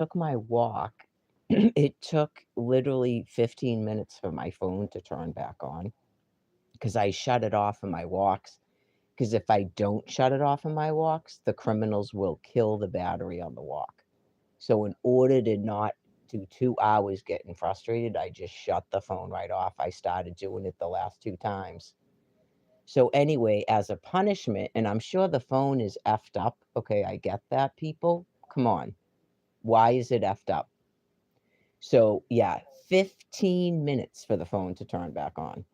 took my walk, it took literally 15 minutes for my phone to turn back on because I shut it off in my walks. Because if I don't shut it off in my walks, the criminals will kill the battery on the walk. So in order to not do 2 hours getting frustrated, I just shut the phone right off. I started doing it the last 2 times. So anyway, as a punishment, and I'm sure the phone is effed up. Okay, I get that, people. Come on. Why is it effed up? So yeah, 15 minutes for the phone to turn back on.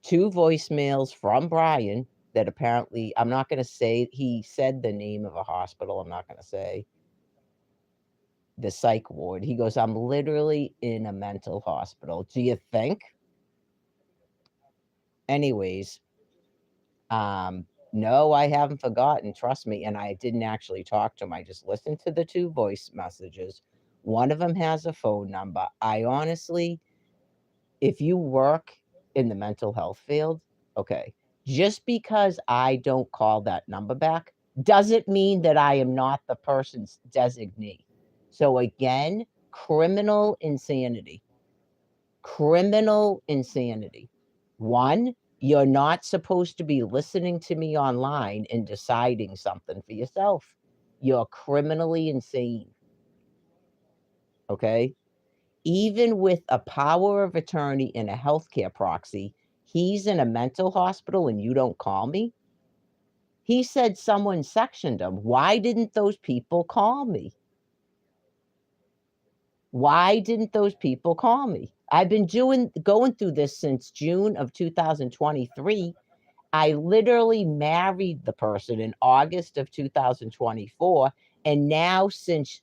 2 voicemails from Brian that apparently I'm not gonna say he said the name of a hospital, I'm not gonna say the psych ward. He goes, "I'm literally in a mental hospital. Do you think?" Anyways, no, I haven't forgotten, trust me, and I didn't actually talk to him. I just listened to the 2 voice messages. One of them has a phone number. I honestly, if you work in the mental health field, okay, just because I don't call that number back doesn't mean that I am not the person's designee. So again, criminal insanity. Criminal insanity. 1, you're not supposed to be listening to me online and deciding something for yourself. You're criminally insane, okay? Even with a power of attorney and a healthcare proxy, he's in a mental hospital and you don't call me? He said someone sectioned him. Why didn't those people call me? Why didn't those people call me? I've been going through this since June of 2023. I literally married the person in August of 2024, and now since,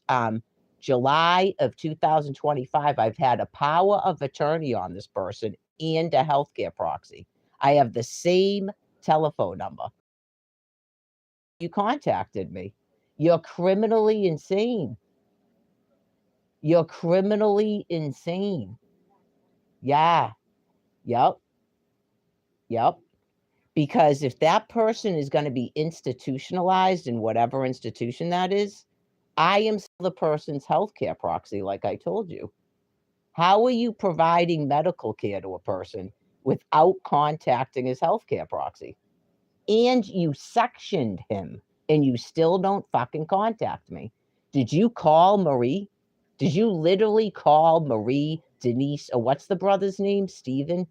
July of 2025, I've had a power of attorney on this person and a healthcare proxy. I have the same telephone number. You contacted me. You're criminally insane. You're criminally insane. Yeah. Yep. Yep. Because if that person is gonna be institutionalized in whatever institution that is, I am still the person's healthcare proxy, like I told you. How are you providing medical care to a person without contacting his healthcare proxy? And you sectioned him, and you still don't fucking contact me. Did you call Marie? Did you literally call Marie, Denise, or what's the brother's name? Steven?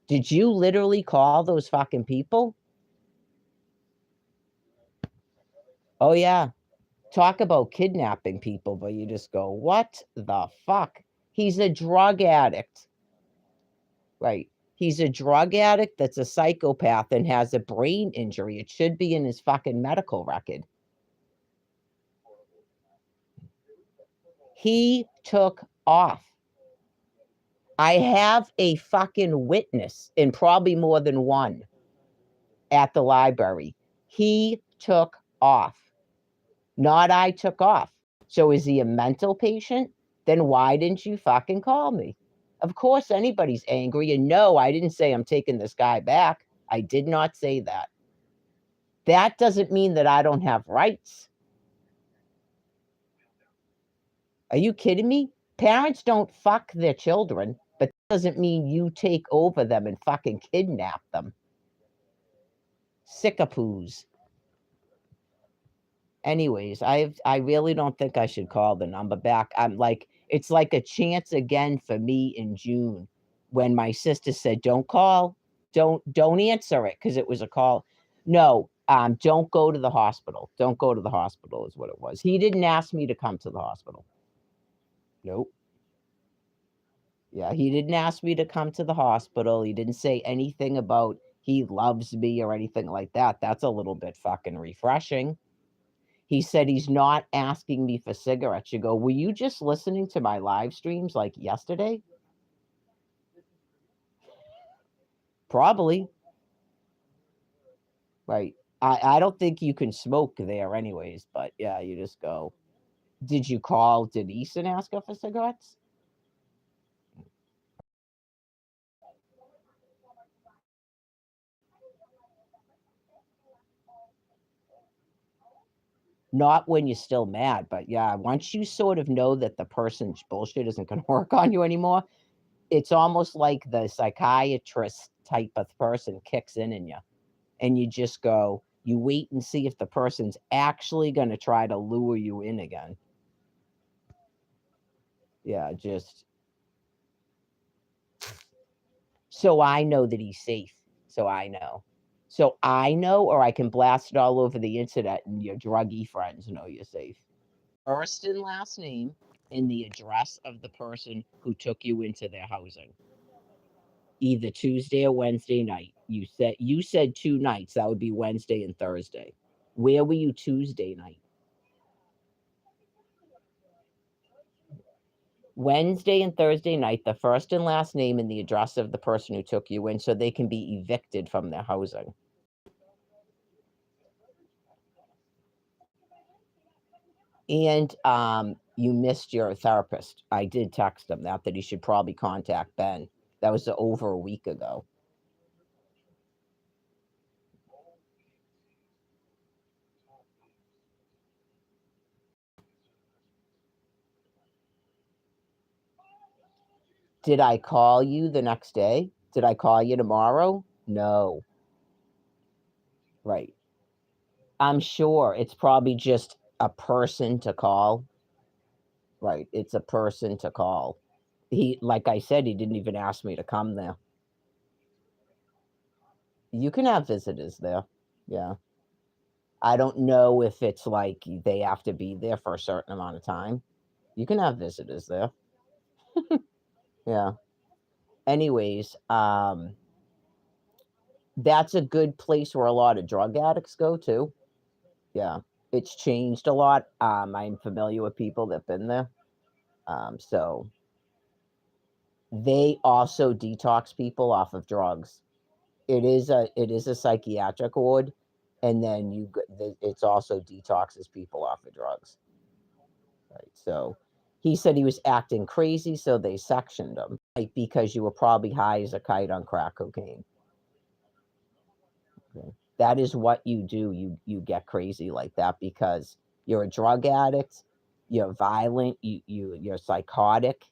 Did you literally call those fucking people? Oh, yeah. Talk about kidnapping people, but you just go, "What the fuck?" He's a drug addict, right? He's a drug addict that's a psychopath and has a brain injury. It should be in his fucking medical record. He took off. I have a fucking witness, and probably more than one, at the library. He took off. Not I took off. So is he a mental patient? Then why didn't you fucking call me? Of course, anybody's angry. And no, I didn't say I'm taking this guy back. I did not say that. That doesn't mean that I don't have rights. Are you kidding me? Parents don't fuck their children, but that doesn't mean you take over them and fucking kidnap them. Sickapoos. Anyways, I really don't think I should call the number back. I'm like, it's like a chance again for me in June when my sister said, "Don't call, don't answer it," because it was a call. No, don't go to the hospital. Don't go to the hospital is what it was. He didn't ask me to come to the hospital. Nope. Yeah, he didn't ask me to come to the hospital. He didn't say anything about he loves me or anything like that. That's a little bit fucking refreshing. He said he's not asking me for cigarettes. You go, "Were you just listening to my live streams like yesterday?" Probably, right. I don't think you can smoke there anyways, but yeah, you just go, "Did you call Denise and ask her for cigarettes?" Not when you're still mad, but yeah, once you sort of know that the person's bullshit isn't gonna work on you anymore, it's almost like the psychiatrist type of person kicks in you, and you just go, you wait and see if the person's actually gonna try to lure you in again. Yeah, just so I know that he's safe. So I know. So I know, or I can blast it all over the internet and your druggy friends know you're safe. First and last name and the address of the person who took you into their housing. Either Tuesday or Wednesday night. You said 2 nights, that would be Wednesday and Thursday. Where were you Tuesday night? Wednesday and Thursday night, the first and last name and the address of the person who took you in so they can be evicted from their housing. And, you missed your therapist. I did text him that he should probably contact Ben. That was over a week ago. Did I call you the next day? Did I call you tomorrow? No. Right. I'm sure it's probably just a person to call. Right, it's a person to call. He like I said, he didn't even ask me to come there. You can have visitors there. Yeah. I don't know if it's like they have to be there for a certain amount of time. You can have visitors there. Yeah. Anyways, that's a good place where a lot of drug addicts go to. Yeah. It's changed a lot. I'm familiar with people that've been there. So they also detox people off of drugs. It is a psychiatric ward, and then it's also detoxes people off of drugs. Right. So he said he was acting crazy, so they sectioned him, like because you were probably high as a kite on crack cocaine. Okay. That is what you do. You get crazy like that because you're a drug addict, you're violent, you're psychotic,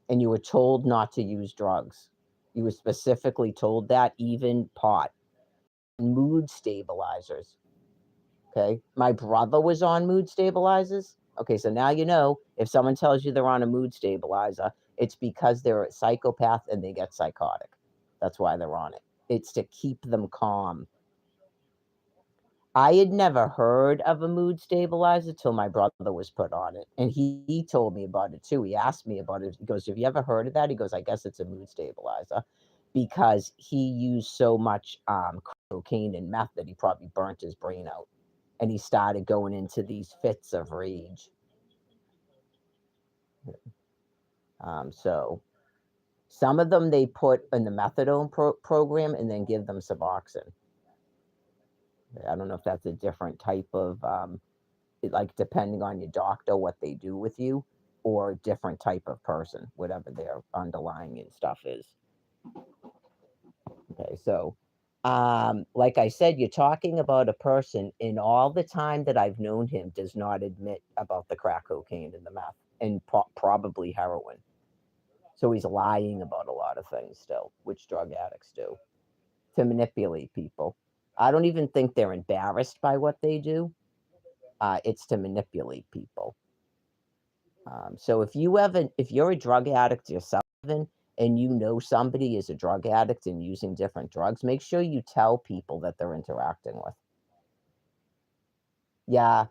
and you were told not to use drugs. You were specifically told that, even pot, mood stabilizers. Okay. My brother was on mood stabilizers. Okay. So now you know if someone tells you they're on a mood stabilizer, it's because they're a psychopath and they get psychotic. That's why they're on it. It's to keep them calm. I had never heard of a mood stabilizer till my brother was put on it. And he told me about it too. He asked me about it. He goes, "Have you ever heard of that?" He goes, "I guess it's a mood stabilizer," because he used so much cocaine and meth that he probably burnt his brain out. And he started going into these fits of rage. So some of them they put in the methadone program and then give them Suboxone. I don't know if that's a different type of like depending on your doctor what they do with you or different type of person whatever their underlying and stuff is. Okay, so like I said, you're talking about a person in all the time that I've known him does not admit about the crack cocaine and the meth and probably heroin. So he's lying about a lot of things still, which drug addicts do to manipulate people. I don't even think they're embarrassed by what they do. It's to manipulate people. So if you're a drug addict yourself, and you know somebody is a drug addict and using different drugs, make sure you tell people that they're interacting with. Yeah,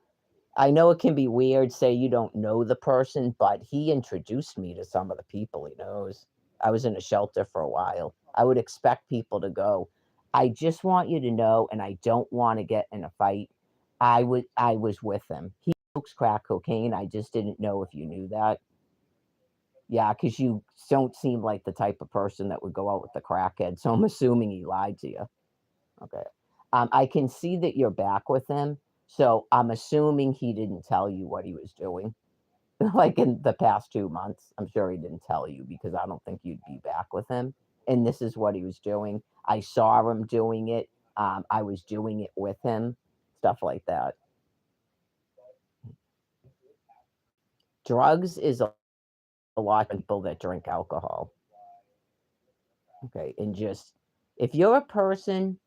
I know it can be weird, say you don't know the person, but he introduced me to some of the people he knows. I was in a shelter for a while. I would expect people to go, "I just want you to know, and I don't want to get in a fight. I was with him. He smokes crack cocaine. I just didn't know if you knew that." Yeah, because you don't seem like the type of person that would go out with the crackhead, so I'm assuming he lied to you. Okay. I can see that you're back with him, so I'm assuming he didn't tell you what he was doing, like, in the past 2 months. I'm sure he didn't tell you because I don't think you'd be back with him, and this is what he was doing. I saw him doing it, I was doing it with him, stuff like that. Drugs is a lot of people that drink alcohol. Okay. And just, if you're a person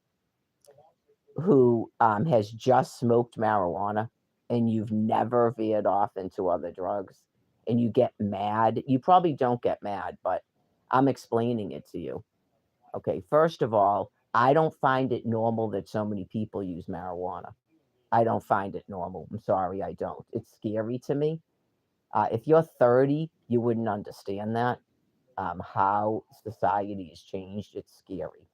who has just smoked marijuana and you've never veered off into other drugs and you get mad, you probably don't get mad, but I'm explaining it to you. Okay, first of all, I don't find it normal that so many people use marijuana. I don't find it normal. I'm sorry, I don't. It's scary to me. If you're 30, you wouldn't understand that. How society has changed. It's scary.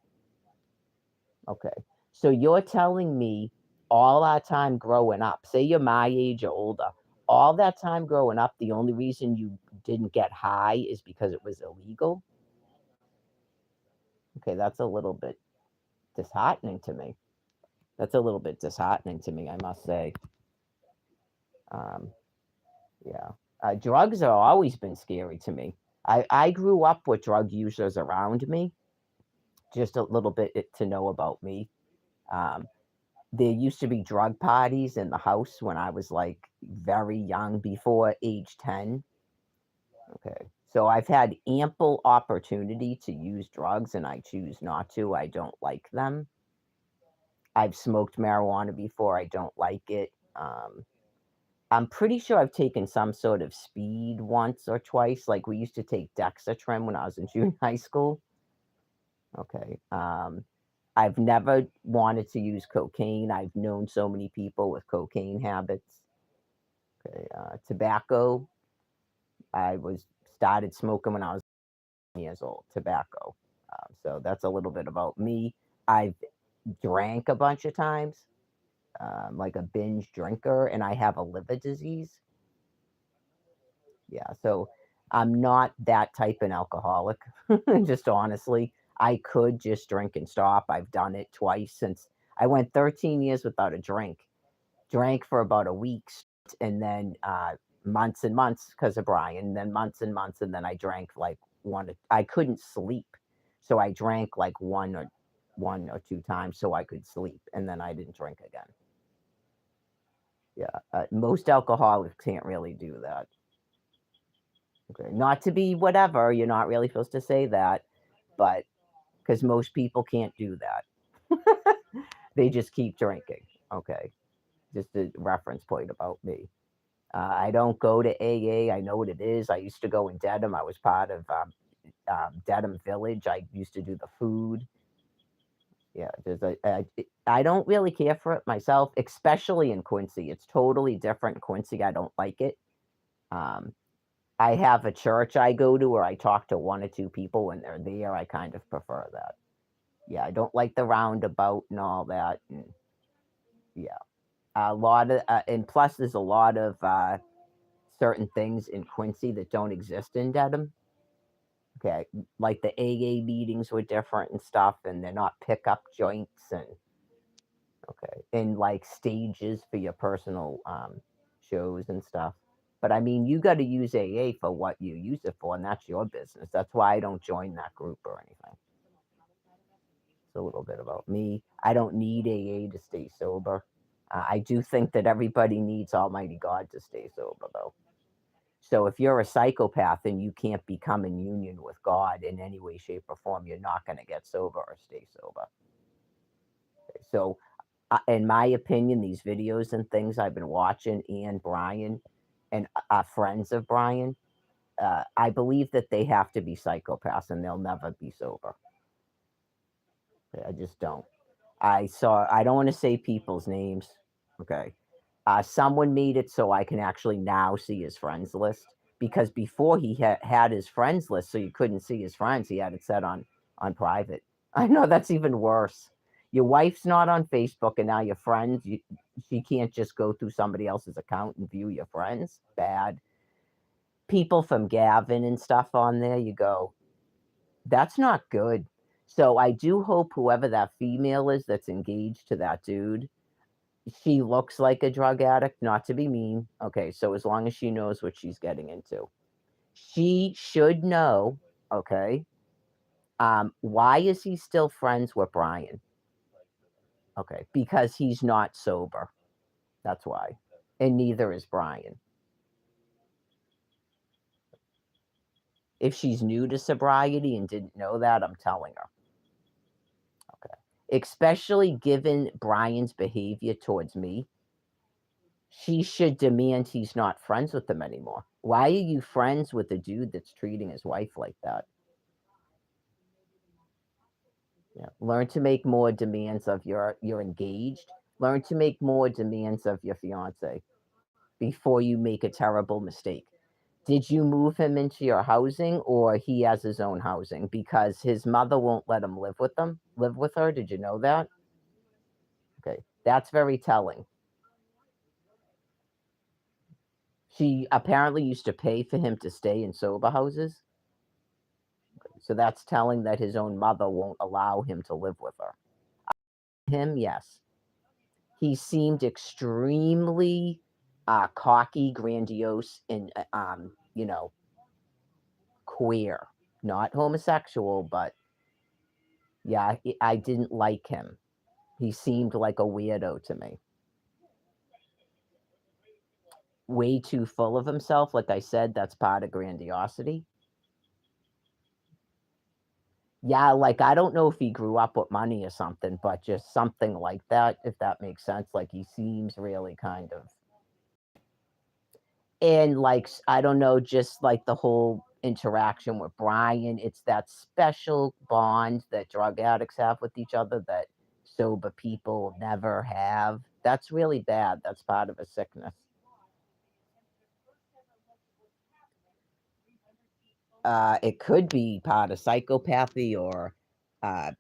Okay. So you're telling me all our time growing up, say you're my age or older, all that time growing up, the only reason you didn't get high is because it was illegal? Okay, that's a little bit disheartening to me. That's a little bit disheartening to me, I must say. Um, yeah. Drugs have always been scary to me. I grew up with drug users around me, just a little bit to know about me. Um, there used to be drug parties in the house when I was like very young, before age 10. Okay. So I've had ample opportunity to use drugs and I choose not to. I don't like them. I've smoked marijuana before. I don't like it. I'm pretty sure I've taken some sort of speed once or twice. Like we used to take Dexatrim when I was in junior high school. Okay. I've never wanted to use cocaine. I've known so many people with cocaine habits. Okay. Tobacco. I was started smoking when I was years old. Tobacco. So that's a little bit about me. I've drank a bunch of times, like a binge drinker, and I have a liver disease. Yeah, so I'm not that type an alcoholic, just honestly. I could just drink and stop. I've done it twice since I went 13 years without a drink. Drank for about a week and then months and months because of Brian, and then months and months, and then I drank like I couldn't sleep. So I drank like one or two times so I could sleep, and then I didn't drink again. Yeah, most alcoholics can't really do that. Okay. Not to be whatever, you're not really supposed to say that, but because most people can't do that. They just keep drinking. Okay. Just a reference point about me. I don't go to AA. I know what it is. I used to go in Dedham. I was part of Dedham Village. I used to do the food. Yeah, I don't really care for it myself, especially in Quincy. It's totally different in Quincy. I don't like it. Um, I have a church I go to where I talk to one or two people when they're there. I kind of prefer that. Yeah, I don't like the roundabout and all that. And yeah, a lot of, and plus there's a lot of certain things in Quincy that don't exist in Dedham. Okay, like the AA meetings were different and stuff, and they're not pickup joints and okay, and like stages for your personal shows and stuff. But I mean, you got to use AA for what you use it for, and that's your business. That's why I don't join that group or anything. It's a little bit about me. I don't need AA to stay sober. I do think that everybody needs Almighty God to stay sober, though. So if you're a psychopath and you can't become in union with God in any way, shape, or form, you're not going to get sober or stay sober. So in my opinion, these videos and things I've been watching, and Brian and friends of Brian, I believe that they have to be psychopaths and they'll never be sober. I just don't. I don't want to say people's names. Okay. Someone made it so I can actually now see his friends list because before he had his friends list, so you couldn't see his friends. He had it set on private. I know that's even worse. Your wife's not on Facebook, and now your friends, she can't just go through somebody else's account and view your friends. Bad. People from Gavin and stuff on there. You go, that's not good. So I do hope whoever that female is that's engaged to that dude, she looks like a drug addict, not to be mean. Okay, so as long as she knows what she's getting into, she should know. Okay, why is he still friends with Brian? Okay, because he's not sober. That's why, and neither is Brian. If she's new to sobriety and didn't know that, I'm telling her. Okay. Especially given Brian's behavior towards me, she should demand he's not friends with them anymore. Why are you friends with a dude that's treating his wife like that? Yeah. Learn to make more demands of you're engaged. Learn to make more demands of your fiance before you make a terrible mistake. Did you move him into your housing or he has his own housing? Because his mother won't let him live with her. Did you know that? Okay. That's very telling. She apparently used to pay for him to stay in sober houses. So that's telling that his own mother won't allow him to live with her. Him, yes. He seemed extremely cocky, grandiose, and queer, not homosexual, but yeah, I didn't like him. He seemed like a weirdo to me. Way too full of himself. Like I said, that's part of grandiosity. Yeah, like I don't know if he grew up with money or something, but just something like that, if that makes sense. Like he seems really kind of, and like I don't know, just like the whole interaction with Brian, it's that special bond that drug addicts have with each other that sober people never have. That's really bad. That's part of a sickness. It could be part of psychopathy or uh,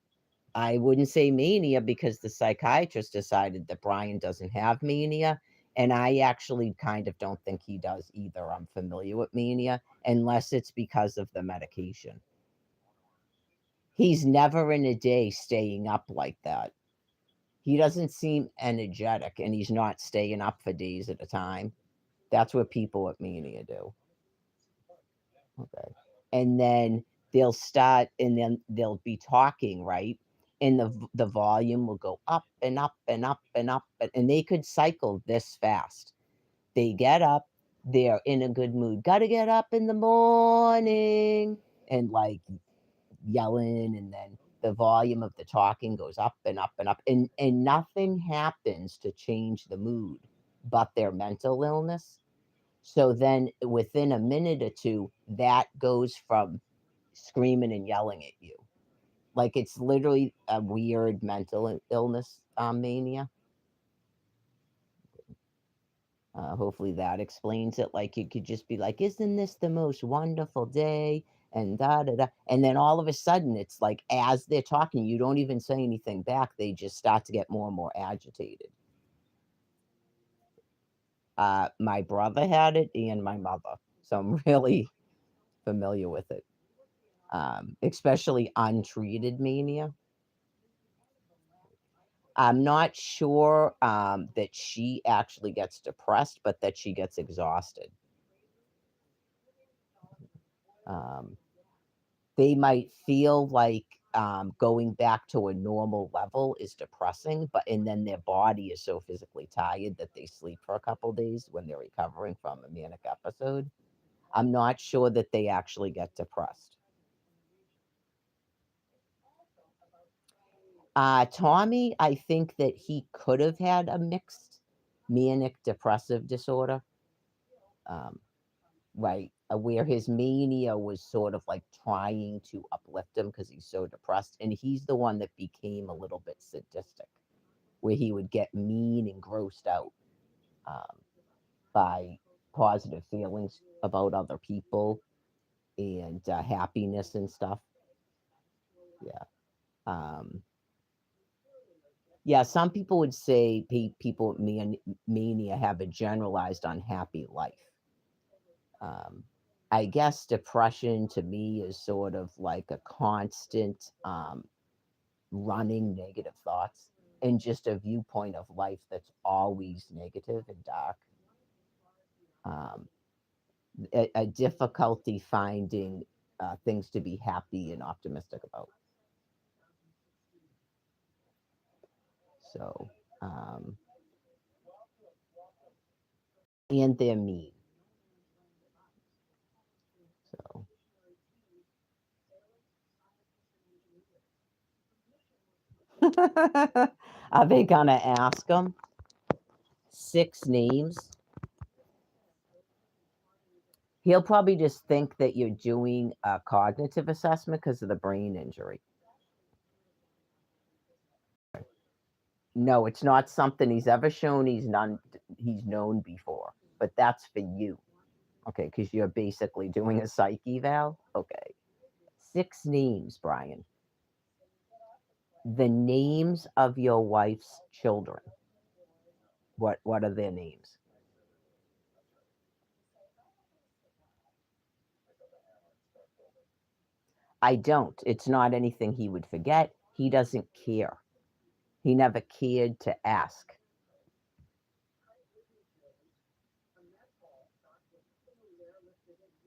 I wouldn't say mania because the psychiatrist decided that Brian doesn't have mania. And I actually kind of don't think he does either. I'm familiar with mania, unless it's because of the medication. He's never in a day staying up like that. He doesn't seem energetic and he's not staying up for days at a time. That's what people with mania do. Okay. And then they'll start and then they'll be talking, right? And the volume will go up and up and up and up and they could cycle this fast. They get up, they're in a good mood. Got to get up in the morning and like yelling and then the volume of the talking goes up and up and up and nothing happens to change the mood but their mental illness. So then within a minute or two, that goes from screaming and yelling at you. Like it's literally a weird mental illness mania. Hopefully that explains it. Like you could just be like, "Isn't this the most wonderful day?" And da da da. And then all of a sudden, it's like as they're talking, you don't even say anything back. They just start to get more and more agitated. My brother had it and my mother, so I'm really familiar with it. Especially untreated mania. I'm not sure that she actually gets depressed, but that she gets exhausted. Um, they might feel like going back to a normal level is depressing, but and then their body is so physically tired that they sleep for a couple days when they're recovering from a manic episode. I'm not sure that they actually get depressed. Tommy, I think that he could have had a mixed manic depressive disorder. Um, right, where his mania was sort of like trying to uplift him because he's so depressed. And he's the one that became a little bit sadistic, where he would get mean and grossed out um, by positive feelings about other people and happiness and stuff. Yeah. Um, yeah, some people would say people with mania have a generalized unhappy life. Um, I guess depression to me is sort of like a constant running negative thoughts and just a viewpoint of life that's always negative and dark. Um, a difficulty finding things to be happy and optimistic about. So, um, and they're mean. So, Are they gonna ask him 6 names? He'll probably just think that you're doing a cognitive assessment because of the brain injury. No, it's not something he's ever shown he's known before, but that's for you. Okay, because you're basically doing a psych eval. Okay. 6 names, Brian. The names of your wife's children. What are their names? I don't. It's not anything he would forget. He doesn't care. He never cared to ask.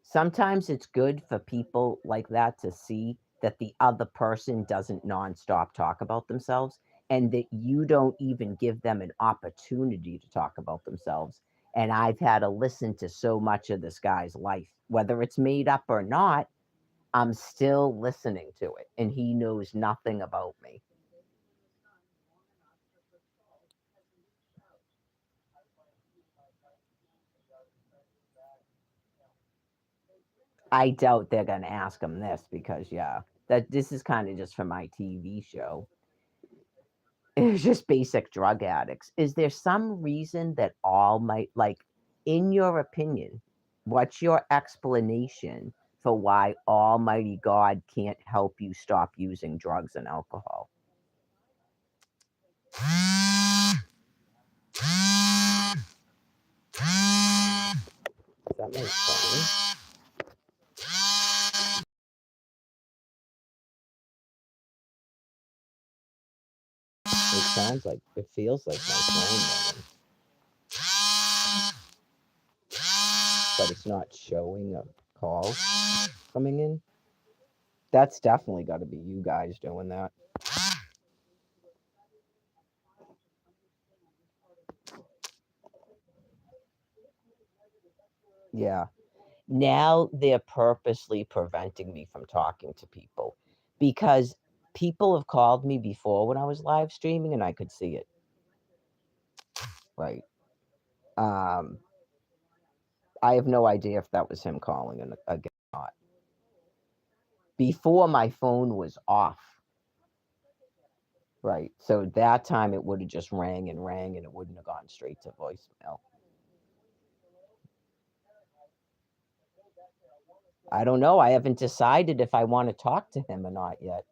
Sometimes it's good for people like that to see that the other person doesn't nonstop talk about themselves and that you don't even give them an opportunity to talk about themselves. And I've had to listen to so much of this guy's life, whether it's made up or not, I'm still listening to it. And he knows nothing about me. I doubt they're going to ask him this because, yeah, that this is kind of just for my TV show. It's just basic drug addicts. Is there some reason that all might, like, in your opinion, what's your explanation for why Almighty God can't help you stop using drugs and alcohol? Is that my phone? It sounds like, it feels like my phone ringing, but it's not showing a call coming in. That's definitely got to be you guys doing that. Yeah. Now they're purposely preventing me from talking to people because people have called me before when I was live streaming and I could see it. Right. Um, I have no idea if that was him calling again or not. Before my phone was off. Right. So that time it would have just rang and it wouldn't have gone straight to voicemail. I don't know. I haven't decided if I want to talk to him or not yet.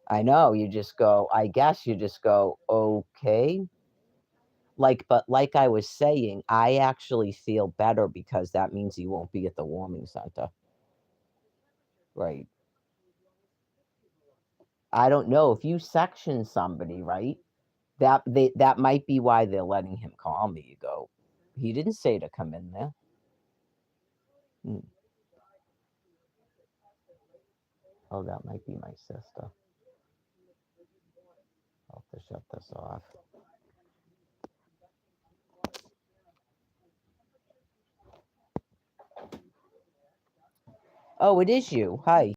I know. You just go, I guess you just go, okay. But like I was saying, I actually feel better because that means he won't be at the warming center. Right. I don't know if you section somebody, right? That might be why they're letting him call me. You go, he didn't say to come in there. Hmm. Oh, that might be my sister. I'll have to shut this off. Oh, it is you. Hi.